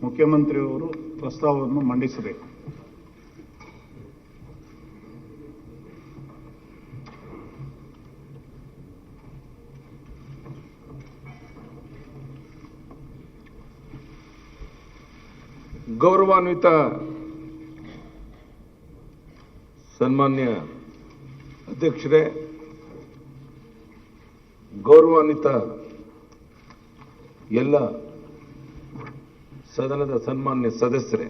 ಮುಖ್ಯಮಂತ್ರಿಯವರು ಪ್ರಸ್ತಾವವನ್ನು ಮಂಡಿಸಬೇಕು. ಗೌರವಾನ್ವಿತ ಸನ್ಮಾನ್ಯ ಅಧ್ಯಕ್ಷರೇ, ಗೌರವಾನ್ವಿತ ಎಲ್ಲ ಸದನದ ಸನ್ಮಾನ್ಯ ಸದಸ್ಯರೇ,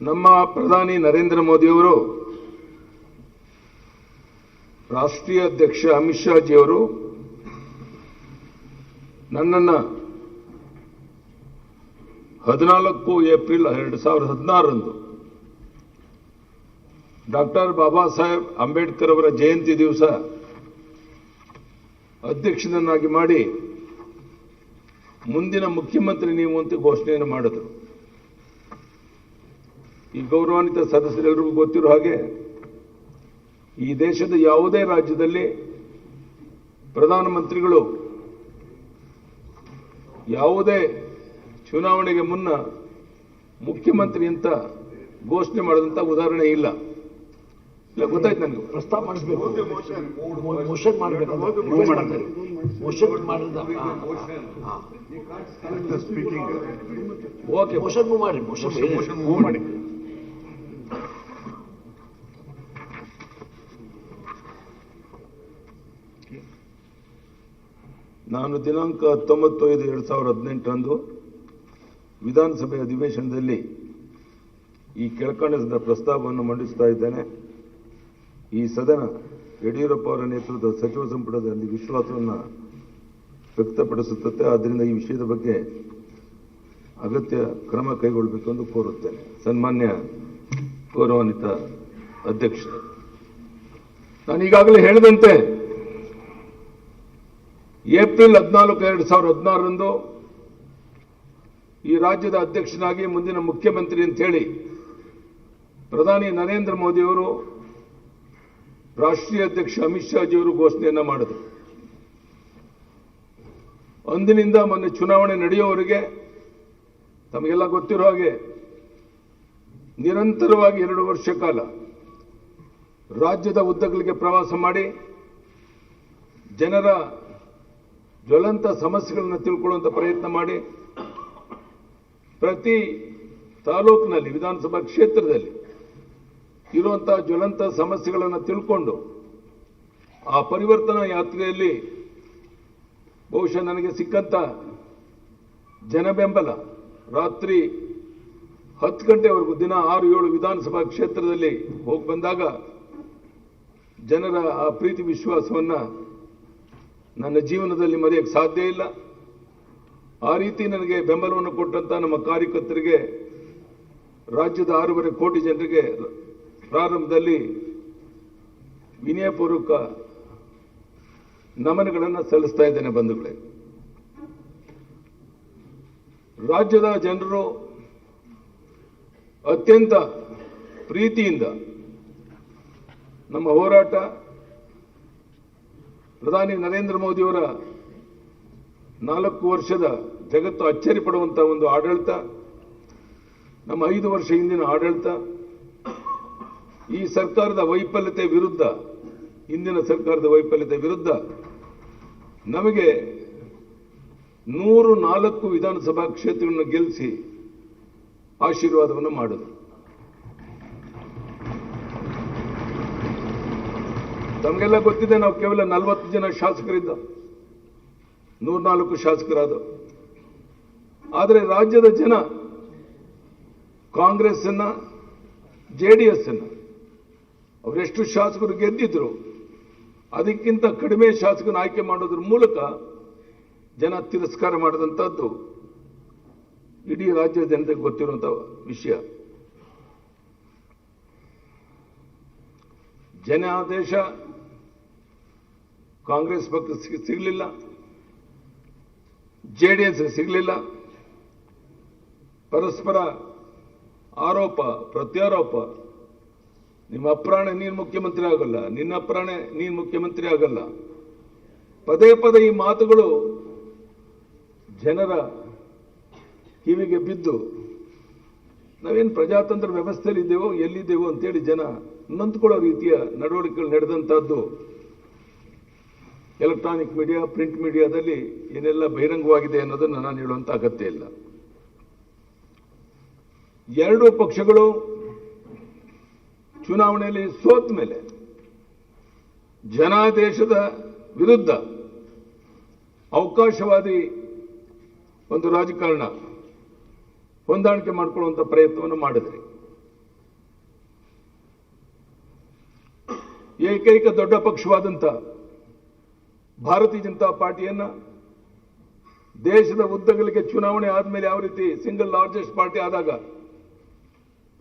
ನಮ್ಮ ಪ್ರಧಾನಿ ನರೇಂದ್ರ ಮೋದಿಯವರು ರಾಷ್ಟ್ರೀಯ ಅಧ್ಯಕ್ಷ ಅಮಿತ್ ಶಾ ಜಿಯವರು ನನ್ನನ್ನು 14 ಏಪ್ರಿಲ್ 2016 ಡಾಕ್ಟರ್ ಬಾಬಾ ಸಾಹೇಬ್ ಅಂಬೇಡ್ಕರ್ ಅವರ ಜಯಂತಿ ದಿವಸ ಅಧ್ಯಕ್ಷನನ್ನಾಗಿ ಮಾಡಿ ಮುಂದಿನ ಮುಖ್ಯಮಂತ್ರಿ ನೀವು ಅಂತ ಘೋಷಣೆಯನ್ನು ಮಾಡಿದರು. ಈ ಗೌರವಾನ್ವಿತ ಸದಸ್ಯರೆಲ್ಲರಿಗೂ ಗೊತ್ತಿರೋ ಹಾಗೆ ಈ ದೇಶದ ಯಾವುದೇ ರಾಜ್ಯದಲ್ಲಿ ಪ್ರಧಾನಮಂತ್ರಿಗಳು ಯಾವುದೇ ಚುನಾವಣೆಗೆ ಮುನ್ನ ಮುಖ್ಯಮಂತ್ರಿ ಅಂತ ಘೋಷಣೆ ಮಾಡಿದಂತ ಉದಾಹರಣೆ ಇಲ್ಲ. ಗೊತ್ತಾಯ್ತು ನನಗೆ. ಪ್ರಸ್ತಾವ ಮಾಡಿಸಬೇಕು, ಮೋಷನ್ ಮಾಡಬೇಕು, ಮೋಷನ್ ಮಾಡಿದ ಓಕೆ, ಮೋಷನ್ ಮಾಡಿ, ಮೋಷನ್ ಮಾಡಿ. ನಾನು ದಿನಾಂಕ 19/5/2018 ವಿಧಾನಸಭೆ ಅಧಿವೇಶನದಲ್ಲಿ ಈ ಕೆಳಕಂಡ ಪ್ರಸ್ತಾವವನ್ನು ಮಂಡಿಸ್ತಾ ಇದ್ದೇನೆ. ಈ ಸದನ ಯಡಿಯೂರಪ್ಪ ಅವರ ನೇತೃತ್ವದ ಸಚಿವ ಸಂಪುಟದಲ್ಲಿ ವಿಶ್ವಾಸವನ್ನು ವ್ಯಕ್ತಪಡಿಸುತ್ತದೆ. ಆದ್ದರಿಂದ ಈ ವಿಷಯದ ಬಗ್ಗೆ ಅಗತ್ಯ ಕ್ರಮ ಕೈಗೊಳ್ಳಬೇಕು ಎಂದು ಕೋರುತ್ತೇನೆ. ಸನ್ಮಾನ್ಯ ಗೌರವಾನ್ವಿತ ಅಧ್ಯಕ್ಷರೇ, ನಾನು ಈಗಾಗಲೇ ಹೇಳಿದಂತೆ ಏಪ್ರಿಲ್ 14, 2016 ಈ ರಾಜ್ಯದ ಅಧ್ಯಕ್ಷನಾಗಿ ಮುಂದಿನ ಮುಖ್ಯಮಂತ್ರಿ ಅಂತ ಹೇಳಿ ಪ್ರಧಾನಿ ನರೇಂದ್ರ ಮೋದಿಯವರು ರಾಷ್ಟ್ರೀಯ ಅಧ್ಯಕ್ಷ ಅಮಿತ್ ಶಾ ಜಿಯವರು ಘೋಷಣೆಯನ್ನ ಮಾಡಿದರು. ಅಂದಿನಿಂದ ಮೊನ್ನೆ ಚುನಾವಣೆ ನಡೆಯುವವರೆಗೆ ತಮಗೆಲ್ಲ ಗೊತ್ತಿರೋ ಹಾಗೆ ನಿರಂತರವಾಗಿ 2 ವರ್ಷ ಕಾಲ ರಾಜ್ಯದ ಉದ್ದಗಲಿಗೆ ಪ್ರವಾಸ ಮಾಡಿ ಜನರ ಜ್ವಲಂತ ಸಮಸ್ಯೆಗಳನ್ನು ತಿಳ್ಕೊಳ್ಳುವಂತ ಪ್ರಯತ್ನ ಮಾಡಿ ಪ್ರತಿ ತಾಲೂಕಿನಲ್ಲಿ ವಿಧಾನಸಭಾ ಕ್ಷೇತ್ರದಲ್ಲಿ ಇರುವಂತಹ ಜ್ವಲಂತ ಸಮಸ್ಯೆಗಳನ್ನು ತಿಳ್ಕೊಂಡು ಆ ಪರಿವರ್ತನಾ ಯಾತ್ರೆಯಲ್ಲಿ ಬಹುಶಃ ನನಗೆ ಸಿಕ್ಕಂತ ಜನ ಬೆಂಬಲ, ರಾತ್ರಿ 10 ಗಂಟೆವರೆಗೂ ದಿನ 6-7 ವಿಧಾನಸಭಾ ಕ್ಷೇತ್ರದಲ್ಲಿ ಹೋಗಿ ಬಂದಾಗ ಜನರ ಆ ಪ್ರೀತಿ ವಿಶ್ವಾಸವನ್ನ ನನ್ನ ಜೀವನದಲ್ಲಿ ಮರೆಯಕ್ಕೆ ಸಾಧ್ಯ ಇಲ್ಲ. ಆ ರೀತಿ ನನಗೆ ಬೆಂಬಲವನ್ನು ಕೊಟ್ಟಂತ ನಮ್ಮ ಕಾರ್ಯಕರ್ತರಿಗೆ, ರಾಜ್ಯದ 6.5 ಕೋಟಿ ಜನರಿಗೆ ಪ್ರಾರಂಭದಲ್ಲಿ ವಿನಯಪೂರ್ವಕ ನಮನಗಳನ್ನು ಸಲ್ಲಿಸ್ತಾ ಇದ್ದೇನೆ. ಬಂಧುಗಳೇ, ರಾಜ್ಯದ ಜನರು ಅತ್ಯಂತ ಪ್ರೀತಿಯಿಂದ ನಮ್ಮ ಹೋರಾಟ, ಪ್ರಧಾನಿ ನರೇಂದ್ರ ಮೋದಿಯವರ 4 ವರ್ಷದ ಜಗತ್ತು ಅಚ್ಚರಿ ಪಡುವಂತಹ ಒಂದು ಆಡಳಿತ, ನಮ್ಮ 5 ವರ್ಷ ಹಿಂದಿನ ಆಡಳಿತ, ಈ ಸರ್ಕಾರದ ವೈಫಲ್ಯತೆ ವಿರುದ್ಧ, ಹಿಂದಿನ ಸರ್ಕಾರದ ವೈಫಲ್ಯತೆ ವಿರುದ್ಧ ನಮಗೆ 104 ವಿಧಾನಸಭಾ ಕ್ಷೇತ್ರಗಳನ್ನು ಗೆಲ್ಲಿಸಿ ಆಶೀರ್ವಾದವನ್ನು ಮಾಡಿದರು. ತಮಗೆಲ್ಲ ಗೊತ್ತಿದೆ, ನಾವು ಕೇವಲ 40 ಜನ ಶಾಸಕರಿದ್ದ 104 ಶಾಸಕರಾದ. ಆದರೆ ರಾಜ್ಯದ ಜನ ಕಾಂಗ್ರೆಸ್ ಅನ್ನ, ಜೆಡಿಎಸ್ ಅನ್ನ, ಅವರೆಷ್ಟು ಶಾಸಕರು ಗೆದ್ದಿದ್ರು ಅದಕ್ಕಿಂತ ಕಡಿಮೆ ಶಾಸಕರನ್ನು ಆಯ್ಕೆ ಮಾಡೋದ್ರ ಮೂಲಕ ಜನ ತಿರಸ್ಕಾರ ಮಾಡಿದಂಥದ್ದು ಇಡೀ ರಾಜ್ಯದ ಜನತೆಗೆ ಗೊತ್ತಿರುವಂತಹ ವಿಷಯ. ಜನಾದೇಶ ಕಾಂಗ್ರೆಸ್ ಪಕ್ಷಕ್ಕೆ ಸಿಗಲಿಲ್ಲ, ಜೆಡಿಎಸ್ ಸಿಗಲಿಲ್ಲ. ಪರಸ್ಪರ ಆರೋಪ ಪ್ರತ್ಯಾರೋಪ, ನಿಮ್ಮ ಅಪ್ರಾಣೆ ನೀನು ಮುಖ್ಯಮಂತ್ರಿ ಆಗಲ್ಲ, ನಿನ್ನ ಅಪ್ರಾಣೆ ನೀನು ಮುಖ್ಯಮಂತ್ರಿ ಆಗಲ್ಲ, ಪದೇ ಪದೇ ಈ ಮಾತುಗಳು ಜನರ ಕಿವಿಗೆ ಬಿದ್ದು ನಾವೇನು ಪ್ರಜಾತಂತ್ರ ವ್ಯವಸ್ಥೆಯಲ್ಲಿ ಇದ್ದೇವೋ ಎಲ್ಲಿದ್ದೇವೋ ಅಂತೇಳಿ ಜನ ನೊಂದ್ಕೊಳ್ಳೋ ರೀತಿಯ ನಡವಳಿಕೆಗಳು ನಡೆದಂತಹದ್ದು ಎಲೆಕ್ಟ್ರಾನಿಕ್ ಮೀಡಿಯಾ, ಪ್ರಿಂಟ್ ಮೀಡಿಯಾದಲ್ಲಿ ಏನೆಲ್ಲ ಬಹಿರಂಗವಾಗಿದೆ ಅನ್ನೋದನ್ನು ನಾನು ಹೇಳುವಂತ ಅಗತ್ಯ ಇಲ್ಲ. ಎರಡೂ ಪಕ್ಷಗಳು ಚುನಾವಣೆಯಲ್ಲಿ ಸೋತ ಮೇಲೆ ಜನಾದೇಶದ ವಿರುದ್ಧ ಅವಕಾಶವಾದಿ ಒಂದು ರಾಜಕಾರಣ ಹೊಂದಾಣಿಕೆ ಮಾಡಿಕೊಳ್ಳುವಂತ ಪ್ರಯತ್ನವನ್ನು ಮಾಡಿದ್ರಿ. ಏಕೈಕ ದೊಡ್ಡ ಪಕ್ಷವಾದಂತ ಭಾರತೀಯ ಜನತಾ ಪಾರ್ಟಿಯನ್ನ ದೇಶದ ಉದ್ದಗಲಿಗೆ ಚುನಾವಣೆ ಆದ್ಮೇಲೆ ಯಾವ ರೀತಿ ಸಿಂಗಲ್ ಲಾರ್ಜೆಸ್ಟ್ ಪಾರ್ಟಿ ಆದಾಗ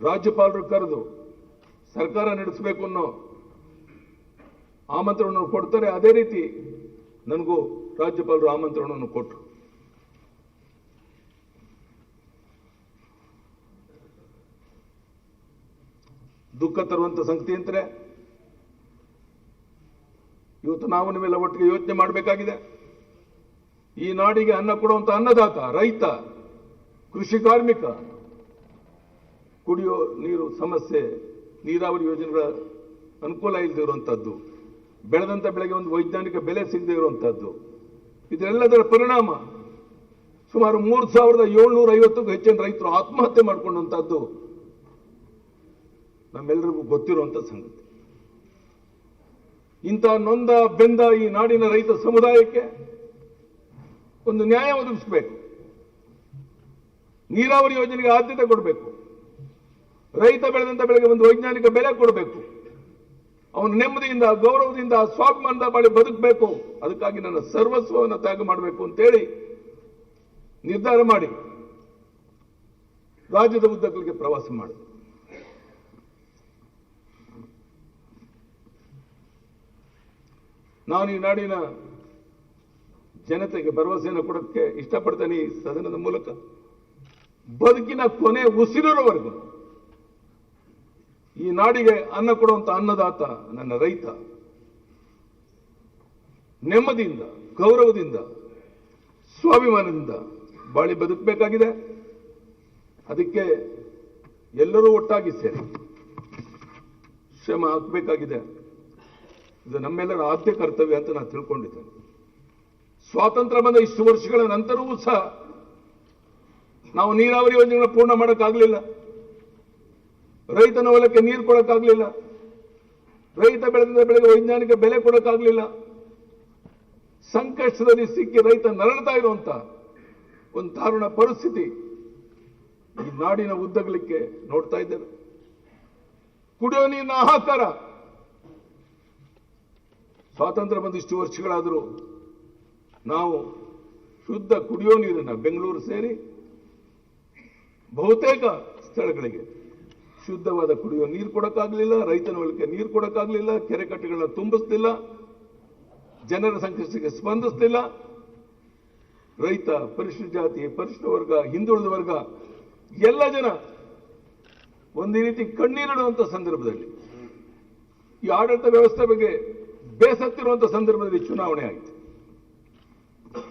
ರಾಜ್ಯಪಾಲರು ಕರೆದು ಸರ್ಕಾರ ನಡೆಸಬೇಕು ಅನ್ನೋ ಆಮಂತ್ರಣವನ್ನು ಕೊಡ್ತಾರೆ, ಅದೇ ರೀತಿ ನನಗೂ ರಾಜ್ಯಪಾಲರು ಆಮಂತ್ರಣವನ್ನು ಕೊಟ್ಟರು. ದುಃಖ ತರುವಂತ ಸಂಗತಿ ಅಂದ್ರೆ ಇವತ್ತು ನಾವು ನಿಮ್ಮೆಲ್ಲ ಒಟ್ಟಿಗೆ ಯೋಚನೆ ಮಾಡಬೇಕಾಗಿದೆ. ಈ ನಾಡಿಗೆ ಅನ್ನ ಕೊಡುವಂತ ಅನ್ನದಾತ, ರೈತ, ಕೃಷಿ ಕಾರ್ಮಿಕ, ಕುಡಿಯೋ ನೀರು ಸಮಸ್ಯೆ, ನೀರಾವರಿ ಯೋಜನೆಗಳ ಅನುಕೂಲ ಇಲ್ಲದೆ ಇರುವಂತಹದ್ದು, ಬೆಳೆದಂತ ಬೆಳೆಗೆ ಒಂದು ವೈಜ್ಞಾನಿಕ ಬೆಲೆ ಸಿಗದೆ ಇರುವಂತಹದ್ದು, ಇದೆಲ್ಲದರ ಪರಿಣಾಮ ಸುಮಾರು 3,750ಕ್ಕೂ ಹೆಚ್ಚಿನ ರೈತರು ಆತ್ಮಹತ್ಯೆ ಮಾಡಿಕೊಂಡಂತಹದ್ದು ನಮ್ಮೆಲ್ಲರಿಗೂ ಗೊತ್ತಿರುವಂತ ಸಂಗತಿ. ಇಂಥ ನೊಂದ ಬೆಂದ ಈ ನಾಡಿನ ರೈತ ಸಮುದಾಯಕ್ಕೆ ಒಂದು ನ್ಯಾಯ ಒದಗಿಸಬೇಕು. ನೀರಾವರಿ ಯೋಜನೆಗೆ ಆದ್ಯತೆ ಕೊಡಬೇಕು. ರೈತ ಬೆಳೆದಂತ ಬೆಳೆಗೆ ಒಂದು ವೈಜ್ಞಾನಿಕ ಬೆಲೆ ಕೊಡಬೇಕು. ಅವನು ನೆಮ್ಮದಿಯಿಂದ, ಗೌರವದಿಂದ, ಸ್ವಾಭಿಮಾನದ ಬಾಳಿ ಬದುಕಬೇಕು. ಅದಕ್ಕಾಗಿ ನನ್ನ ಸರ್ವಸ್ವವನ್ನು ತ್ಯಾಗ ಮಾಡಬೇಕು ಅಂತೇಳಿ ನಿರ್ಧಾರ ಮಾಡಿ ರಾಜ್ಯದ ಉದ್ದಗಲಿಗೆ ಪ್ರವಾಸ ಮಾಡಿದೆ. ನಾನು ಈ ನಾಡಿನ ಜನತೆಗೆ ಭರವಸೆಯನ್ನು ಕೊಡೋಕ್ಕೆ ಇಷ್ಟಪಡ್ತೇನೆ. ಈ ಸದನದ ಮೂಲಕ ಬದುಕಿನ ಕೊನೆ ಉಸಿರಿರೋವರೆಗೂ ಈ ನಾಡಿಗೆ ಅನ್ನ ಕೊಡುವಂತ ಅನ್ನದಾತ ನನ್ನ ರೈತ ನೆಮ್ಮದಿಯಿಂದ, ಗೌರವದಿಂದ, ಸ್ವಾಭಿಮಾನದಿಂದ ಬಾಳಿ ಬದುಕಬೇಕಾಗಿದೆ. ಅದಕ್ಕೆ ಎಲ್ಲರೂ ಒಟ್ಟಾಗಿ ಸೇರಿ ಶ್ರಮ ಹಾಕಬೇಕಾಗಿದೆ. ಇದು ನಮ್ಮೆಲ್ಲರ ಆದ್ಯ ಕರ್ತವ್ಯ ಅಂತ ನಾನು ತಿಳ್ಕೊಂಡಿದ್ದೇನೆ. ಸ್ವಾತಂತ್ರ್ಯ ಬಂದ ಇಷ್ಟು ವರ್ಷಗಳ ನಂತರವೂ ಸಹ ನಾವು ನೀರಾವರಿ ಯೋಜನೆಗಳನ್ನ ಪೂರ್ಣ ಮಾಡೋಕ್ಕಾಗಲಿಲ್ಲ. ರೈತನ ಹೊಲಕ್ಕೆ ನೀರು ಕೊಡೋಕ್ಕಾಗಲಿಲ್ಲ. ರೈತ ಬೆಳೆದ ಬೆಳೆಗೆ ವೈಜ್ಞಾನಿಕ ಬೆಲೆ ಕೊಡೋಕ್ಕಾಗಲಿಲ್ಲ. ಸಂಕಷ್ಟದಲ್ಲಿ ಸಿಕ್ಕಿ ರೈತ ನರಳ್ತಾ ಇರುವಂತ ಒಂದು ದಾರುಣ ಪರಿಸ್ಥಿತಿ ಈ ನಾಡಿನ ಉದ್ದಗಲಿಕ್ಕೆ ನೋಡ್ತಾ ಇದ್ದೇವೆ. ಕುಡಿಯೋ ನೀರಿನ ಹಾಹಾಕಾರ. ಸ್ವಾತಂತ್ರ್ಯ ಬಂದಿಷ್ಟು ವರ್ಷಗಳಾದರೂ ನಾವು ಶುದ್ಧ ಕುಡಿಯೋ ನೀರನ್ನ ಬೆಂಗಳೂರು ಸೇರಿ ಬಹುತೇಕ ಸ್ಥಳಗಳಿಗೆ ಶುದ್ಧವಾದ ಕುಡಿಯೋ ನೀರು ಕೊಡಕ್ಕಾಗಲಿಲ್ಲ. ರೈತನ ಹೊಲಕ್ಕೆ ನೀರು ಕೊಡಕ್ಕಾಗಲಿಲ್ಲ. ಕೆರೆ ಕಟ್ಟೆಗಳನ್ನ ತುಂಬಿಸ್ತಿಲ್ಲ. ಜನರ ಸಂಕಷ್ಟಕ್ಕೆ ಸ್ಪಂದಿಸ್ತಿಲ್ಲ. ರೈತ, ಪರಿಶಿಷ್ಟ ಜಾತಿ, ಪರಿಶಿಷ್ಟ ವರ್ಗ, ಹಿಂದುಳಿದ ವರ್ಗ ಎಲ್ಲ ಜನ ಒಂದೇ ರೀತಿ ಕಣ್ಣೀರಿಡುವಂತ ಸಂದರ್ಭದಲ್ಲಿ, ಈ ಆಡಳಿತ ವ್ಯವಸ್ಥೆ ಬಗ್ಗೆ ಬೇಸತ್ತಿರುವಂತ ಸಂದರ್ಭದಲ್ಲಿ ಚುನಾವಣೆ ಆಯಿತು.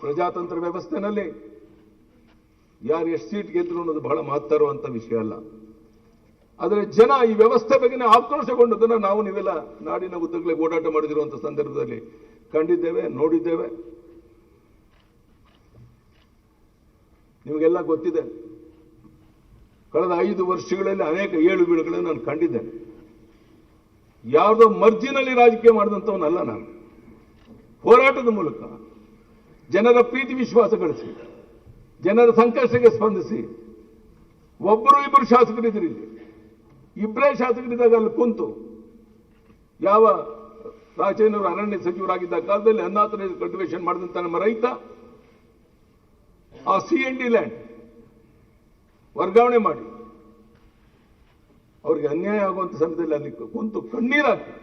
ಪ್ರಜಾತಂತ್ರ ವ್ಯವಸ್ಥೆನಲ್ಲಿ ಯಾರು ಎಷ್ಟು ಸೀಟ್ ಗೆದ್ರು ಅನ್ನೋದು ಬಹಳ ಮಹತ್ತರವಂತ ವಿಷಯ ಅಲ್ಲ. ಆದರೆ ಜನ ಈ ವ್ಯವಸ್ಥೆ ಬಗ್ಗೆ ಆಕ್ರೋಶಗೊಂಡದನ್ನ ನಾವು ನೀವೆಲ್ಲ ನಾಡಿನ ಉದ್ದಗಲೇ ಓಡಾಟ ಮಾಡಿದಿರುವಂತ ಸಂದರ್ಭದಲ್ಲಿ ಕಂಡಿದ್ದೇವೆ, ನೋಡಿದ್ದೇವೆ. ನಿಮಗೆಲ್ಲ ಗೊತ್ತಿದೆ. ಕಳೆದ 5 ವರ್ಷಗಳಲ್ಲಿ ಅನೇಕ ಏಳುಬೀಳುಗಳನ್ನು ನಾನು ಕಂಡಿದ್ದೇನೆ. ಯಾವುದೋ ಮರ್ಜಿನಲ್ಲಿ ರಾಜಕೀಯ ಮಾಡಿದಂಥವನಲ್ಲ ನಾನು. ಹೋರಾಟದ ಮೂಲಕ ಜನರ ಪ್ರೀತಿ ವಿಶ್ವಾಸ ಗಳಿಸಿ, ಜನರ ಸಂಕಷ್ಟಕ್ಕೆ ಸ್ಪಂದಿಸಿ, ಒಬ್ಬರು ಇಬ್ಬರು ಶಾಸಕರಿದ್ದರು. ಇಲ್ಲಿ ಇಬ್ಬರೇ ಶಾಸಕರಿದ್ದಾಗ ಅಲ್ಲಿ ಕುಂತು ಯಾವ ರಾಜೇಂದ್ರ ಅರಣ್ಯ ಸಚಿವರಾಗಿದ್ದ ಕಾಲದಲ್ಲಿ ಅನ್ನಾಥರೈಸ್ ಕಲ್ಟಿವೇಶನ್ ಮಾಡಿದಂತ ನಮ್ಮ ರೈತ ಆ C&D ಲ್ಯಾಂಡ್ ವರ್ಗಾವಣೆ ಮಾಡಿ ಅವರಿಗೆ ಅನ್ಯಾಯ ಆಗುವಂತ ಸಮಯದಲ್ಲಿ ಅಲ್ಲಿ ಕುಂತು ಕಣ್ಣೀರಾಕಿ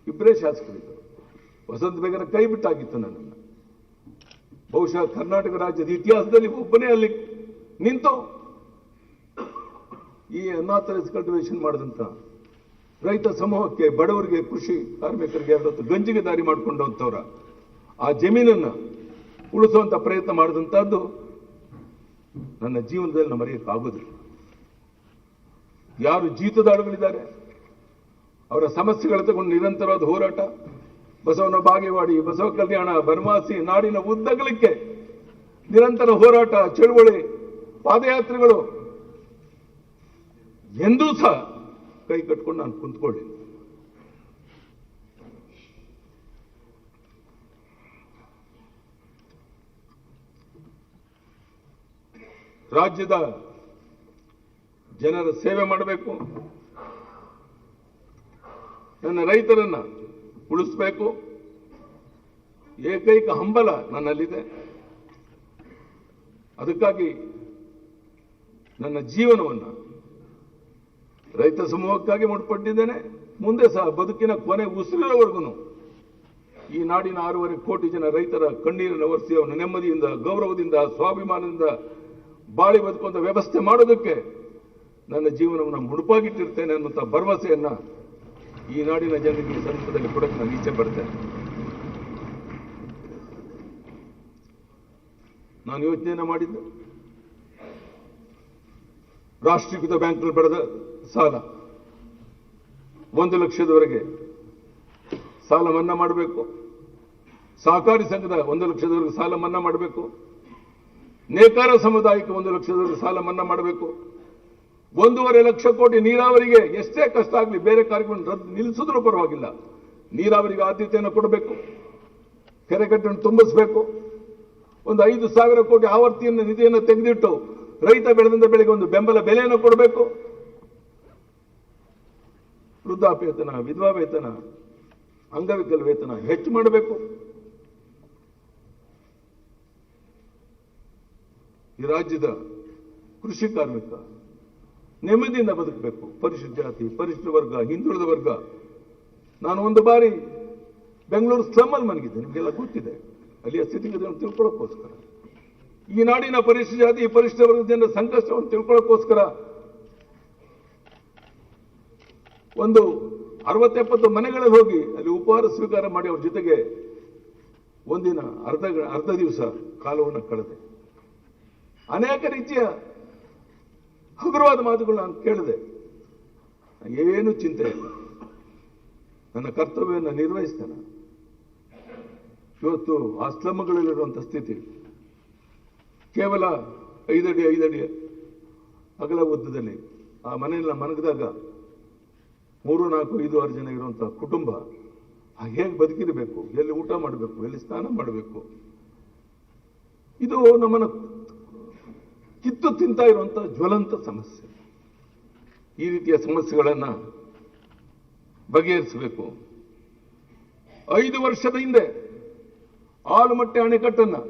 ಇಬ್ಬರೇ ಶಾಸಕರಿದ್ದರು. ವಸಂತ ಬೇಗರ ಕೈ ಬಿಟ್ಟಾಗಿತ್ತು ನನ್ನನ್ನು. ಬಹುಶಃ ಕರ್ನಾಟಕ ರಾಜ್ಯದ ಇತಿಹಾಸದಲ್ಲಿ ಒಬ್ಬನೇ ಅಲ್ಲಿ ನಿಂತು ಈ ಅನ್ನಾಥರೈಸ್ ಕಲ್ಟಿವೇಶನ್ ಮಾಡಿದಂತ ರೈತ ಸಮೂಹಕ್ಕೆ, ಬಡವರಿಗೆ, ಕೃಷಿ ಕಾರ್ಮಿಕರಿಗೆ 2 ಹೊತ್ತು ಗಂಜಿಗೆ ದಾರಿ ಮಾಡಿಕೊಂಡಂತವರ ಆ ಜಮೀನನ್ನ ಉಳಿಸುವಂತ ಪ್ರಯತ್ನ ಮಾಡಿದಂತಹದ್ದು ನನ್ನ ಜೀವನದಲ್ಲಿ ನಾನು ಮರೆಯಕ್ಕಾಗೋದಿಲ್ಲ. ಯಾರು ಜೀತದಾಳುಗಳಿದ್ದಾರೆ ಅವರ ಸಮಸ್ಯೆಗಳ ತಗೊಂಡು ನಿರಂತರವಾದ ಹೋರಾಟ, ಬಸವನ ಬಾಗೇವಾಡಿ, ಬಸವ ಕಲ್ಯಾಣ, ಬನವಾಸಿ, ನಾಡಿನ ಉದ್ದಗಲಕ್ಕೆ ನಿರಂತರ ಹೋರಾಟ, ಚಳುವಳಿ, ಪಾದಯಾತ್ರೆಗಳು ಎಂದೂ ಸಹ ಕೈ ಕಟ್ಕೊಂಡು ನಾನು ಕುಂತ್ಕೊಳ್ಳಿ. ರಾಜ್ಯದ ಜನರ ಸೇವೆ ಮಾಡಬೇಕು, ನನ್ನ ರೈತರನ್ನ ಉಳಿಸಬೇಕು. ಏಕೈಕ ಹಂಬಲ ನನ್ನಲ್ಲಿದೆ. ಅದಕ್ಕಾಗಿ ನನ್ನ ಜೀವನವನ್ನು ರೈತ ಸಮೂಹಕ್ಕಾಗಿ ಮುಡುಪಟ್ಟಿದ್ದೇನೆ. ಮುಂದೆ ಸಹ ಬದುಕಿನ ಕೊನೆ ಉಸಿರಿನವರೆಗೂ ಈ ನಾಡಿನ 6.5 ಕೋಟಿ ಜನ ರೈತರ ಕಣ್ಣೀರನ್ನು ಒರೆಸಿ ಅವನ ನೆಮ್ಮದಿಯಿಂದ, ಗೌರವದಿಂದ, ಸ್ವಾಭಿಮಾನದಿಂದ ಬಾಳಿ ಬದುಕುವಂತ ವ್ಯವಸ್ಥೆ ಮಾಡೋದಕ್ಕೆ ನನ್ನ ಜೀವನವನ್ನು ಮುಡುಪಾಗಿಟ್ಟಿರ್ತೇನೆ ಅನ್ನುವಂಥ ಭರವಸೆಯನ್ನ ಈ ನಾಡಿನ ಜನರಿಗೆ ಈ ಸಂದರ್ಭದಲ್ಲಿ ಕೊಡಕ್ಕೆ ನಾನು ಇಚ್ಛೆ ಪಡ್ತೇನೆ. ನಾನು ಯೋಚನೆಯನ್ನ ಮಾಡಿದ್ದೆ, ರಾಷ್ಟ್ರೀಕೃತ ಬ್ಯಾಂಕ್ನಲ್ಲಿ ಪಡೆದ ಸಾಲ 1 ಲಕ್ಷದವರೆಗೆ ಸಾಲ ಮನ್ನಾ ಮಾಡಬೇಕು, ಸಹಕಾರಿ ಸಂಘದ 1 ಲಕ್ಷದವರೆಗೆ ಸಾಲ ಮನ್ನಾ ಮಾಡಬೇಕು, ನೇಕಾರ ಸಮುದಾಯಕ್ಕೆ 1 ಲಕ್ಷದವರೆಗೆ ಸಾಲ ಮನ್ನಾ ಮಾಡಬೇಕು, 1.5 ಲಕ್ಷ ಕೋಟಿ ನೀರಾವರಿಗೆ ಎಷ್ಟೇ ಕಷ್ಟ ಆಗಲಿ ಬೇರೆ ಕಾರ್ಯಕ್ರಮ ನಿಲ್ಲಿಸಿದ್ರೂ ಪರವಾಗಿಲ್ಲ, ನೀರಾವರಿಗೆ ಆದ್ಯತೆಯನ್ನು ಕೊಡಬೇಕು, ಕೆರೆಕಟ್ಟನ್ನು ತುಂಬಿಸಬೇಕು, ಒಂದು 5,000 ಕೋಟಿ ಆವರ್ತಿಯನ್ನು ನಿಧಿಯನ್ನು ತೆಗೆದಿಟ್ಟು ರೈತ ಬೆಳೆದಿಂದ ಬೆಳೆಗೆ ಒಂದು ಬೆಂಬಲ ಬೆಲೆಯನ್ನು ಕೊಡಬೇಕು, ವೃದ್ಧಾಪ್ಯ ವೇತನ, ವಿಧವಾ ವೇತನ, ಅಂಗವಿಕಲ ವೇತನ ಹೆಚ್ಚು ಮಾಡಬೇಕು. ಈ ರಾಜ್ಯದ ಕೃಷಿ ಕಾರ್ಮಿಕ ನೆಮ್ಮದಿಯಿಂದ ಬದುಕಬೇಕು. ಪರಿಶಿಷ್ಟ ಜಾತಿ, ಪರಿಶಿಷ್ಟ ವರ್ಗ, ಹಿಂದುಳಿದ ವರ್ಗ. ನಾನು ಒಂದು ಬಾರಿ ಬೆಂಗಳೂರು ಸ್ಲಮ್ ಅಲ್ಲಿ ಮಲಗಿದ್ದೆ, ನಿಮಗೆಲ್ಲ ಗೊತ್ತಿದೆ. ಅಲ್ಲಿಯ ಸ್ಥಿತಿಗತಿಯನ್ನು ತಿಳ್ಕೊಳ್ಳೋಕ್ಕೋಸ್ಕರ, ಈ ನಾಡಿನ ಪರಿಶಿಷ್ಟ ಜಾತಿ, ಪರಿಶಿಷ್ಟ ವರ್ಗದ ಜನರ ಸಂಕಷ್ಟವನ್ನು ತಿಳ್ಕೊಳ್ಳೋಕ್ಕೋಸ್ಕರ ಒಂದು 60-70 ಮನೆಗಳಲ್ಲಿ ಹೋಗಿ ಅಲ್ಲಿ ಉಪಹಾರ ಸ್ವೀಕಾರ ಮಾಡಿ ಅವ್ರ ಜೊತೆಗೆ ಒಂದಿನ ಅರ್ಧ ದಿವಸ ಕಾಲವನ್ನು ಕಳೆದೆ. ಅನೇಕ ರೀತಿಯ ಹಗುರವಾದ ಮಾತುಗಳು ನಾನು ಕೇಳಿದೆ. ಏನು ಚಿಂತೆ ಇಲ್ಲ, ನನ್ನ ಕರ್ತವ್ಯವನ್ನು ನಿರ್ವಹಿಸ್ತೇನೆ. ಇವತ್ತು ಆ ಸ್ಲಮ್ಗಳಲ್ಲಿರುವಂಥ ಸ್ಥಿತಿ ಕೇವಲ 5 ಅಡಿ ಅಗಲ ಉದ್ದದಲ್ಲಿ ಆ ಮನೆಯಲ್ಲಿ ಮನಗಿದಾಗ 3, 4, 5, 6 ಜನ ಇರುವಂತಹ ಕುಟುಂಬ ಹೇಗೆ ಬದುಕಿರಬೇಕು, ಎಲ್ಲಿ ಊಟ ಮಾಡಬೇಕು, ಎಲ್ಲಿ ಸ್ನಾನ ಮಾಡಬೇಕು, ಇದು ನಮ್ಮನ್ನು ಕಿತ್ತು ತಿಂತಾ ಇರುವಂತಹ ಜ್ವಲಂತ ಸಮಸ್ಯೆ. ಈ ರೀತಿಯ ಸಮಸ್ಯೆಗಳನ್ನು ಬಗೆಹರಿಸಬೇಕು. 5 ವರ್ಷದ ಹಿಂದೆ ಆಲಮಟ್ಟೆ ಅಣೆಕಟ್ಟನ್ನು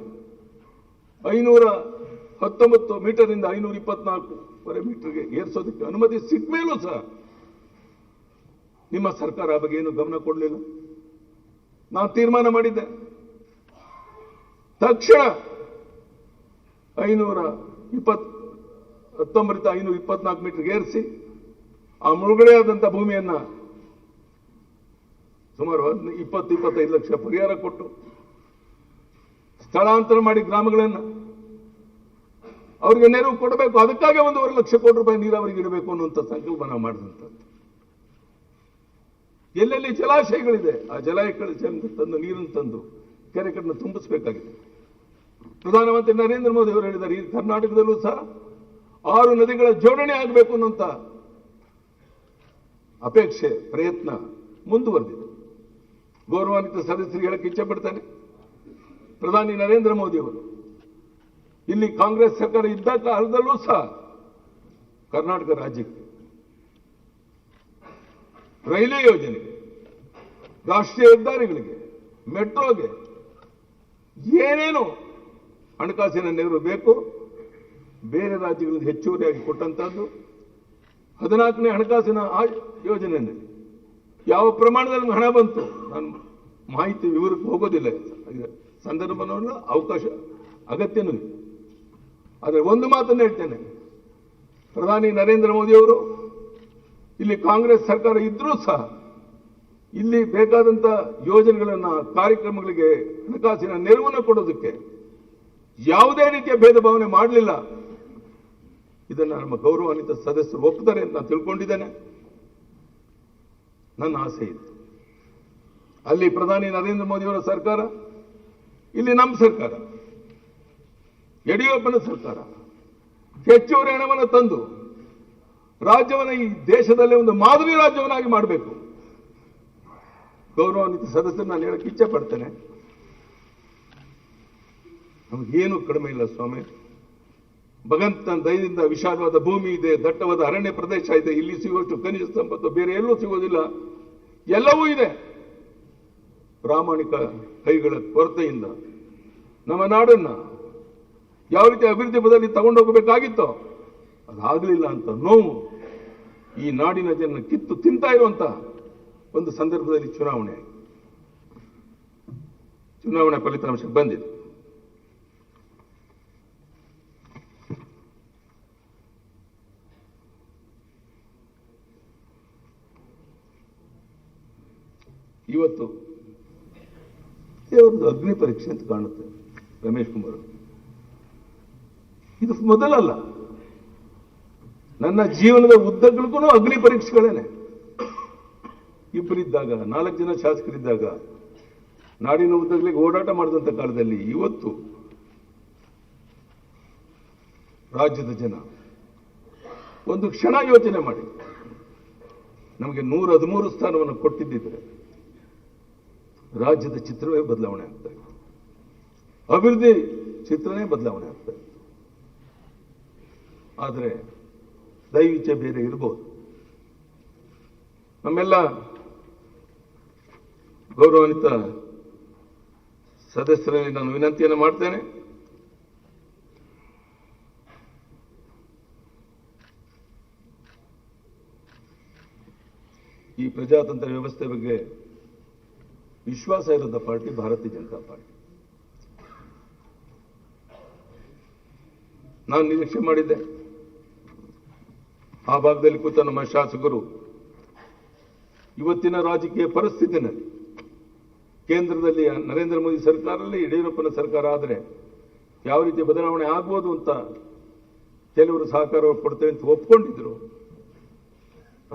519 ಮೀಟರಿಂದ 524 ಮೀಟರ್ಗೆ ಏರಿಸೋದಕ್ಕೆ ಅನುಮತಿ ಸಿಕ್ಕ ಮೇಲೂ ಸಹ ನಿಮ್ಮ ಸರ್ಕಾರ ಆ ಬಗ್ಗೆ ಏನು ಗಮನ ಕೊಡಲಿಲ್ಲ. ನಾನು ತೀರ್ಮಾನ ಮಾಡಿದ್ದೆ, ತಕ್ಷಣ 524 ಮೀಟರ್ಗೆ ಏರಿಸಿ ಆ ಮುಳುಗಡೆ ಆದಂಥ ಭೂಮಿಯನ್ನ ಸುಮಾರು 20-25 ಲಕ್ಷ ಪರಿಹಾರ ಕೊಟ್ಟು ಸ್ಥಳಾಂತರ ಮಾಡಿ ಗ್ರಾಮಗಳನ್ನು ಅವರಿಗೆ ನೆರವು ಕೊಡಬೇಕು. ಅದಕ್ಕಾಗಿ 1.5 ಲಕ್ಷ ಕೋಟಿ ರೂಪಾಯಿ ನೀರಾವರಿಗೆ ಇಡಬೇಕು ಅನ್ನುವಂಥ ಸಂಕಲ್ಪ ನಾವು ಮಾಡಿದಂಥದ್ದು. ಎಲ್ಲೆಲ್ಲಿ ಜಲಾಶಯಗಳಿದೆ ಆ ಜಲಾಶಯಗಳನ್ನು ತಂದು ನೀರನ್ನು ತಂದು ಕೆರೆ ಕಟ್ಟನ್ನು ತುಂಬಿಸಬೇಕಾಗಿದೆ. ಪ್ರಧಾನಮಂತ್ರಿ ನರೇಂದ್ರ ಮೋದಿ ಅವರು ಹೇಳಿದ್ದಾರೆ, ಈ ಕರ್ನಾಟಕದಲ್ಲೂ ಸಹ 6 ನದಿಗಳ ಜೋಡಣೆ ಆಗಬೇಕು ಅನ್ನುವಂಥ ಅಪೇಕ್ಷೆ, ಪ್ರಯತ್ನ ಮುಂದುವರೆದಿದೆ. ಗೌರವಾನ್ವಿತ ಸದಸ್ಯರಿಗೆ ಹೇಳಕ್ಕೆ ಇಚ್ಛೆ ಪಡ್ತಾನೆ, ಪ್ರಧಾನಿ ನರೇಂದ್ರ ಮೋದಿ ಅವರು ಇಲ್ಲಿ ಕಾಂಗ್ರೆಸ್ ಸರ್ಕಾರ ಇದ್ದ ಕಾಲದಲ್ಲೂ ಸಹ ಕರ್ನಾಟಕ ರಾಜ್ಯಕ್ಕೆ ರೈಲ್ವೆ ಯೋಜನೆಗೆ, ರಾಷ್ಟ್ರೀಯ ಹೆದ್ದಾರಿಗಳಿಗೆ, ಮೆಟ್ರೋಗೆ ಏನೇನು ಹಣಕಾಸಿನ ನೆರವು ಬೇಕು ಬೇರೆ ರಾಜ್ಯಗಳಿಗೆ ಹೆಚ್ಚುವರಿಯಾಗಿ ಕೊಟ್ಟಂತಹದ್ದು. 14ನೇ ಹಣಕಾಸಿನ ಯೋಜನೆಯಲ್ಲಿ ಯಾವ ಪ್ರಮಾಣದಲ್ಲಿ ಹಣ ಬಂತು ನಾನು ಮಾಹಿತಿ ವಿವರಕ್ಕೆ ಹೋಗೋದಿಲ್ಲ, ಸಂದರ್ಭನೂ ಅವಕಾಶ ಅಗತ್ಯನೂ ಇದೆ. ಆದರೆ ಒಂದು ಮಾತನ್ನು ಹೇಳ್ತೇನೆ, ಪ್ರಧಾನಿ ನರೇಂದ್ರ ಮೋದಿ ಅವರು ಇಲ್ಲಿ ಕಾಂಗ್ರೆಸ್ ಸರ್ಕಾರ ಇದ್ರೂ ಸಹ ಇಲ್ಲಿ ಬೇಕಾದಂಥ ಯೋಜನೆಗಳನ್ನ, ಕಾರ್ಯಕ್ರಮಗಳಿಗೆ ಹಣಕಾಸಿನ ನೆರವನ್ನು ಕೊಡೋದಕ್ಕೆ ಯಾವುದೇ ರೀತಿಯ ಭೇದ ಭಾವನೆ ಮಾಡಲಿಲ್ಲ. ಇದನ್ನು ನಮ್ಮ ಗೌರವಾನ್ವಿತ ಸದಸ್ಯರು ಒಪ್ಪುತ್ತಾರೆ ಅಂತ ನಾನು ತಿಳ್ಕೊಂಡಿದ್ದೇನೆ. ನನ್ನ ಆಸೆ ಇತ್ತು. ಅಲ್ಲಿ ಪ್ರಧಾನಿ ನರೇಂದ್ರ ಮೋದಿಯವರ ಸರ್ಕಾರ, ಇಲ್ಲಿ ನಮ್ಮ ಸರ್ಕಾರ, ಯಡಿಯೂರಪ್ಪನ ಸರ್ಕಾರ ಹೆಚ್ಚುವರಿ ಹಣವನ್ನು ತಂದು ರಾಜ್ಯವನ್ನು ಈ ದೇಶದಲ್ಲೇ ಒಂದು ಮಾದರಿ ರಾಜ್ಯವನ್ನಾಗಿ ಮಾಡಬೇಕು. ಗೌರವಾನ್ವಿತ ಸದಸ್ಯರು ನಾನು ಹೇಳಕ್ಕೆ ಇಚ್ಛೆ ಪಡ್ತೇನೆ, ನಮಗೇನು ಕಡಿಮೆ ಇಲ್ಲ ಸ್ವಾಮಿ. ಭಗವಂತನ ದಯದಿಂದ ವಿಶಾಲವಾದ ಭೂಮಿ ಇದೆ, ದಟ್ಟವಾದ ಅರಣ್ಯ ಪ್ರದೇಶ ಇದೆ. ಇಲ್ಲಿ ಸಿಗುವಷ್ಟು ಖನಿಜ ಸಂಪತ್ತು ಬೇರೆ ಎಲ್ಲೂ ಸಿಗೋದಿಲ್ಲ. ಎಲ್ಲವೂ ಇದೆ. ಪ್ರಾಮಾಣಿಕ ಕೈಗಳ ಕೊರತೆಯಿಂದ ನಮ್ಮ ನಾಡನ್ನ ಯಾವ ರೀತಿ ಅಭಿವೃದ್ಧಿ ಪದದಲ್ಲಿ ತಗೊಂಡೋಗಬೇಕಾಗಿತ್ತೋ ಅದಾಗಲಿಲ್ಲ ಅಂತ ನೋವು ಈ ನಾಡಿನ ಜನ ಕಿತ್ತು ತಿಂತಾ ಇರುವಂತ ಒಂದು ಸಂದರ್ಭದಲ್ಲಿ ಚುನಾವಣೆ ಫಲಿತಾಂಶ ಬಂದಿದೆ. ಇವತ್ತು ದೇವರದ್ದು ಅಗ್ನಿ ಪರೀಕ್ಷೆ ಅಂತ ಕಾಣುತ್ತೆ ರಮೇಶ್ ಕುಮಾರ್. ಇದು ಮೊದಲಲ್ಲ, ನನ್ನ ಜೀವನದ ಉದ್ದಗಳಿಗೂ ಅಗ್ನಿ ಪರೀಕ್ಷೆಗಳೇನೆ. ಇಬ್ಬರಿದ್ದಾಗ, 4 ಜನ ಶಾಸಕರಿದ್ದಾಗ, ನಾಡಿನ ಉದ್ದಗಳಿಗೆ ಓಡಾಟ ಮಾಡಿದಂಥ ಕಾಲದಲ್ಲಿ ಇವತ್ತು ರಾಜ್ಯದ ಜನ ಒಂದು ಕ್ಷಣ ಯೋಚನೆ ಮಾಡಿ ನಮಗೆ 113 ಸ್ಥಾನವನ್ನು ಕೊಟ್ಟಿದ್ದಿದ್ರೆ ರಾಜ್ಯದ ಚಿತ್ರವೇ ಬದಲಾವಣೆ ಆಗ್ತಾ ಇತ್ತು, ಅಭಿವೃದ್ಧಿ ಚಿತ್ರನೇ ಬದಲಾವಣೆ ಆಗ್ತಾ ಇತ್ತು. ಆದರೆ ದೈವಿಚ್ಛೆ ಬೇರೆ ಇರಬಹುದು. ನಮ್ಮೆಲ್ಲ ಗೌರವಾನ್ವಿತ ಸದಸ್ಯರಲ್ಲಿ ನಾನು ವಿನಂತಿಯನ್ನು ಮಾಡ್ತೇನೆ, ಈ ಪ್ರಜಾತಂತ್ರ ವ್ಯವಸ್ಥೆ ಬಗ್ಗೆ ವಿಶ್ವಾಸ ಇರೋದ ಪಾರ್ಟಿ ಭಾರತೀಯ ಜನತಾ ಪಾರ್ಟಿ. ನಾನು ನಿರೀಕ್ಷೆ ಮಾಡಿದ್ದೆ ಆ ಭಾಗದಲ್ಲಿ ಕೂತ ನಮ್ಮ ಶಾಸಕರು ಇವತ್ತಿನ ರಾಜಕೀಯ ಪರಿಸ್ಥಿತಿನಲ್ಲಿ ಕೇಂದ್ರದಲ್ಲಿ ನರೇಂದ್ರ ಮೋದಿ ಸರ್ಕಾರದಲ್ಲಿ ಯಡಿಯೂರಪ್ಪನ ಸರ್ಕಾರ ಆದರೆ ಯಾವ ರೀತಿ ಬದಲಾವಣೆ ಆಗ್ಬೋದು ಅಂತ ಕೆಲವರು ಸಹಕಾರ ಕೊಡ್ತೇವೆ ಅಂತ ಒಪ್ಕೊಂಡಿದ್ರು.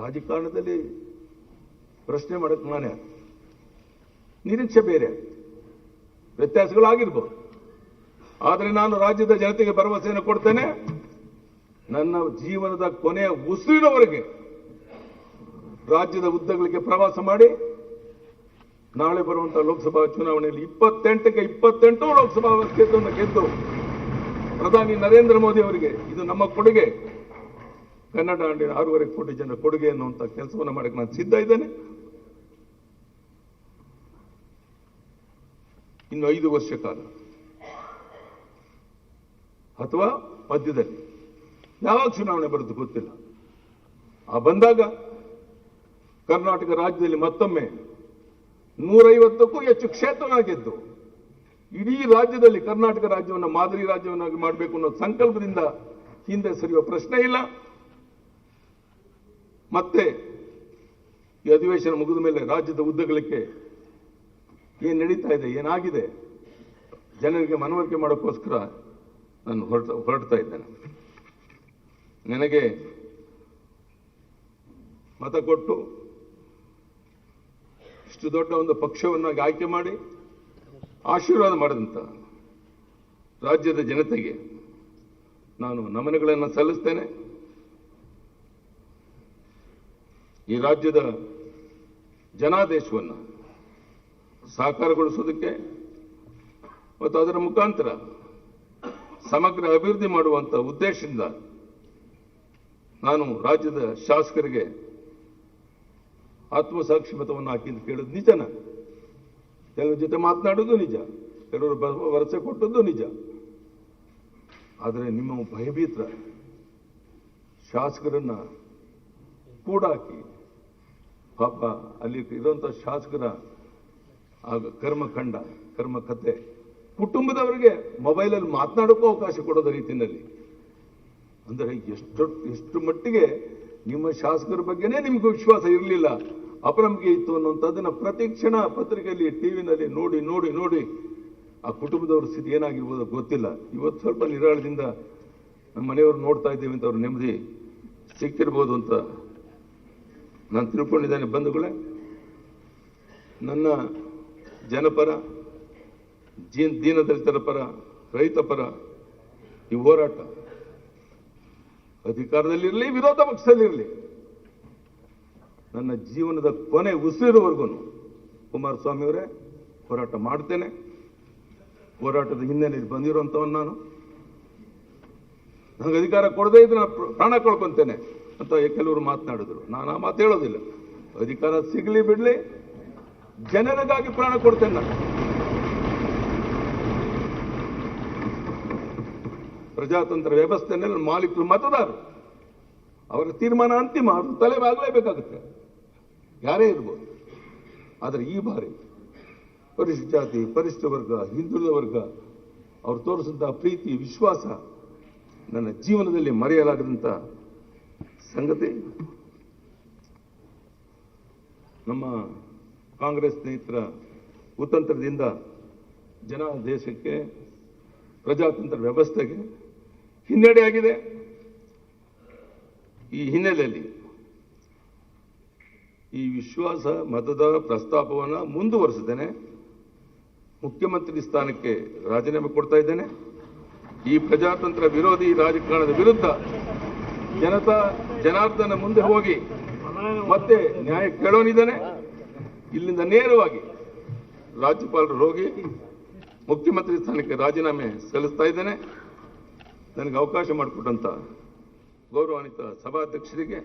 ರಾಜಕಾರಣದಲ್ಲಿ ಪ್ರಶ್ನೆ ಮಾಡಕ್ಕೆ ನಾನೇ ನಿರೀಕ್ಷೆ ಬೇರೆ, ವ್ಯತ್ಯಾಸಗಳಾಗಿರ್ಬೋದು. ಆದರೆ ನಾನು ರಾಜ್ಯದ ಜನತೆಗೆ ಭರವಸೆಯನ್ನು ಕೊಡ್ತೇನೆ, ನನ್ನ ಜೀವನದ ಕೊನೆಯ ಉಸಿರಿನವರೆಗೆ ರಾಜ್ಯದ ಉದ್ದಗಳಿಗೆ ಪ್ರವಾಸ ಮಾಡಿ ನಾಳೆ ಬರುವಂತಹ ಲೋಕಸಭಾ ಚುನಾವಣೆಯಲ್ಲಿ 28ಕ್ಕೆ 28 ಲೋಕಸಭಾ ಕ್ಷೇತ್ರವನ್ನು ಗೆದ್ದು ಪ್ರಧಾನಿ ನರೇಂದ್ರ ಮೋದಿ ಅವರಿಗೆ ಇದು ನಮ್ಮ ಕೊಡುಗೆ, ಕನ್ನಡ ನಾಡಿನ 6.5 ಕೋಟಿ ಜನರ ಕೊಡುಗೆ ಅನ್ನುವಂಥ ಕೆಲಸವನ್ನು ಮಾಡಕ್ಕೆ ನಾನು ಸಿದ್ಧ ಇದ್ದೇನೆ. ಇನ್ನು 5 ವರ್ಷ ಕಾಲ ಅಥವಾ ಮಧ್ಯದಲ್ಲಿ ಯಾವಾಗ ಚುನಾವಣೆ ಬರುತ್ತೆ ಗೊತ್ತಿಲ್ಲ. ಆ ಬಂದಾಗ ಕರ್ನಾಟಕ ರಾಜ್ಯದಲ್ಲಿ ಮತ್ತೊಮ್ಮೆ 150ಕ್ಕೂ ಹೆಚ್ಚು ಕ್ಷೇತ್ರವನ್ನು ಗೆದ್ದು ಇಡೀ ರಾಜ್ಯದಲ್ಲಿ ಕರ್ನಾಟಕ ರಾಜ್ಯವನ್ನು ಮಾದರಿ ರಾಜ್ಯವನ್ನಾಗಿ ಮಾಡಬೇಕು ಅನ್ನೋ ಸಂಕಲ್ಪದಿಂದ ಹಿಂದೆ ಸರಿಯುವ ಪ್ರಶ್ನೆ ಇಲ್ಲ. ಮತ್ತೆ ಈ ಅಧಿವೇಶನ ಮುಗಿದ ಮೇಲೆ ರಾಜ್ಯದ ಉದ್ದಗಲಕ್ಕೆ ಏನು ನಡೀತಾ ಇದೆ, ಏನಾಗಿದೆ, ಜನರಿಗೆ ಮನವರಿಕೆ ಮಾಡೋಕ್ಕೋಸ್ಕರ ನಾನು ಹೊರಡ್ತಾ ಇದ್ದೇನೆ. ನನಗೆ ಮತ ಕೊಟ್ಟು ಇಷ್ಟು ದೊಡ್ಡ ಒಂದು ಪಕ್ಷವನ್ನಾಗಿ ಆಯ್ಕೆ ಮಾಡಿ ಆಶೀರ್ವಾದ ಮಾಡಿದಂಥ ರಾಜ್ಯದ ಜನತೆಗೆ ನಾನು ನಮನಗಳನ್ನು ಸಲ್ಲಿಸ್ತೇನೆ. ಈ ರಾಜ್ಯದ ಜನಾದೇಶವನ್ನು ಸಾಕಾರಗೊಳಿಸೋದಕ್ಕೆ ಮತ್ತು ಅದರ ಮುಖಾಂತರ ಸಮಗ್ರ ಅಭಿವೃದ್ಧಿ ಮಾಡುವಂಥ ಉದ್ದೇಶದಿಂದ ನಾನು ರಾಜ್ಯದ ಶಾಸಕರಿಗೆ ಆತ್ಮಸಾಕ್ಷಿ ಮತವನ್ನು ಹಾಕಿದ್ದು ಕೇಳೋದು ನಿಜನ, ಕೆಲವ್ರ ಜೊತೆ ಮಾತನಾಡೋದು ನಿಜ, ಕೆಲವರು ಭರವಸೆ ಕೊಟ್ಟದ್ದು ನಿಜ. ಆದರೆ ನಿಮ್ಮ ಭಯಭೀತ ಶಾಸಕರನ್ನ ಕೂಡಾಕಿ ಪಾಪ ಅಲ್ಲಿ ಇರುವಂಥ ಶಾಸಕರ ಕರ್ಮಕಂಡ ಕರ್ಮಕತೆ ಕುಟುಂಬದವರಿಗೆ ಮೊಬೈಲಲ್ಲಿ ಮಾತನಾಡೋಕ್ಕೂ ಅವಕಾಶ ಕೊಡೋದ ರೀತಿಯಲ್ಲಿ, ಅಂದರೆ ಎಷ್ಟು ಮಟ್ಟಿಗೆ ನಿಮ್ಮ ಶಾಸಕರ ಬಗ್ಗೆನೇ ನಿಮ್ಗೆ ವಿಶ್ವಾಸ ಇರಲಿಲ್ಲ, ಅಪನಂಬಿಕೆ ಇತ್ತು ಅನ್ನುವಂಥದ್ದನ್ನು ಪ್ರತಿ ಕ್ಷಣ ಪತ್ರಿಕೆಯಲ್ಲಿ ಟಿವಿನಲ್ಲಿ ನೋಡಿ ನೋಡಿ ನೋಡಿ ಆ ಕುಟುಂಬದವ್ರ ಸ್ಥಿತಿ ಏನಾಗಿರ್ಬೋದು ಗೊತ್ತಿಲ್ಲ. ಇವತ್ತು ಸ್ವಲ್ಪ ನಿರಾಳದಿಂದ ನಮ್ಮ ಮನೆಯವರು ನೋಡ್ತಾ ಇದ್ದೇವೆ ಅಂತ ಅವ್ರ ನೆಮ್ಮದಿ ಸಿಕ್ಕಿರ್ಬೋದು ಅಂತ ನಾನು ತಿಳ್ಕೊಂಡಿದ್ದೇನೆ. ಬಂಧುಗಳೇ, ನನ್ನ ಜನಪರ, ದೀನದಲಿತರ ಪರ, ರೈತ ಪರ ಈ ಹೋರಾಟ ಅಧಿಕಾರದಲ್ಲಿರಲಿ, ವಿರೋಧ ಪಕ್ಷದಲ್ಲಿರಲಿ, ನನ್ನ ಜೀವನದ ಕೊನೆ ಉಸಿರುವರೆಗೂ ಕುಮಾರಸ್ವಾಮಿ ಅವರೇ ಹೋರಾಟ ಮಾಡ್ತೇನೆ. ಹೋರಾಟದ ಹಿನ್ನೆಲೆಯಲ್ಲಿ ಬಂದಿರುವಂತವನು ನಾನು. ನನಗೆ ಅಧಿಕಾರ ಕೊಡದೇ ಇದ್ರೆ ನಾನು ಪ್ರಾಣ ಕಳ್ಕೊಂತೇನೆ ಅಂತ ಕೆಲವರು ಮಾತನಾಡಿದ್ರು. ನಾನು ಆ ಮಾತು ಹೇಳೋದಿಲ್ಲ. ಅಧಿಕಾರ ಸಿಗಲಿ ಬಿಡ್ಲಿ, ಜನರಿಗಾಗಿ ಪ್ರಾಣ ಕೊಡ್ತೇನೆ ನಾನು. ಪ್ರಜಾತಂತ್ರ ವ್ಯವಸ್ಥೆನಲ್ಲಿ ಮಾಲೀಕರು ಮತದಾರರು, ಅವರ ತೀರ್ಮಾನ ಅಂತಿಮ, ಅವರು ತಲೆಬಾಗಲೇಬೇಕಾಗುತ್ತೆ, ಯಾರೇ ಇರ್ಬೋದು. ಆದರೆ ಈ ಬಾರಿ ಪರಿಶಿಷ್ಟ ಜಾತಿ, ಪರಿಶಿಷ್ಟ ವರ್ಗ, ಹಿಂದುಳಿದ ವರ್ಗ ಅವರು ತೋರಿಸಿದಂತಹ ಪ್ರೀತಿ, ವಿಶ್ವಾಸ ನನ್ನ ಜೀವನದಲ್ಲಿ ಮರೆಯಲಾಗದಂತ ಸಂಗತಿ. ನಮ್ಮ ಕಾಂಗ್ರೆಸ್ ಸ್ನೇಹಿತರ ಕುತಂತ್ರದಿಂದ ಜನಾದೇಶಕ್ಕೆ, ಪ್ರಜಾತಂತ್ರ ವ್ಯವಸ್ಥೆಗೆ ಹಿನ್ನಡೆಯಾಗಿದೆ. ಈ ಹಿನ್ನೆಲೆಯಲ್ಲಿ ಈ ವಿಶ್ವಾಸ ಮತದ ಪ್ರಸ್ತಾಪವನ್ನು ಮುಂದುವರಿಸಿದ್ದೇನೆ. ಮುಖ್ಯಮಂತ್ರಿ ಸ್ಥಾನಕ್ಕೆ ರಾಜೀನಾಮೆ ಕೊಡ್ತಾ ಇದ್ದೇನೆ. ಈ ಪ್ರಜಾತಂತ್ರ ವಿರೋಧಿ ರಾಜಕಾರಣದ ವಿರುದ್ಧ ಜನಾರ್ದನ ಮುಂದೆ ಹೋಗಿ ಮತ್ತೆ ನ್ಯಾಯ ಕೇಳೋನಿದ್ದಾನೆ. ಇಲ್ಲಿಂದ ನೇರವಾಗಿ ರಾಜ್ಯಪಾಲರು ಹೋಗಿ ಮುಖ್ಯಮಂತ್ರಿ ಸ್ಥಾನಕ್ಕೆ ರಾಜೀನಾಮೆ ಸಲ್ಲಿಸ್ತಾ ಇದ್ದೇನೆ. ನನಗೆ ಅವಕಾಶ ಮಾಡಿಕೊಟ್ಟಂತ ಗೌರವಾನ್ವಿತ ಸಭಾಧ್ಯಕ್ಷರಿಗೆ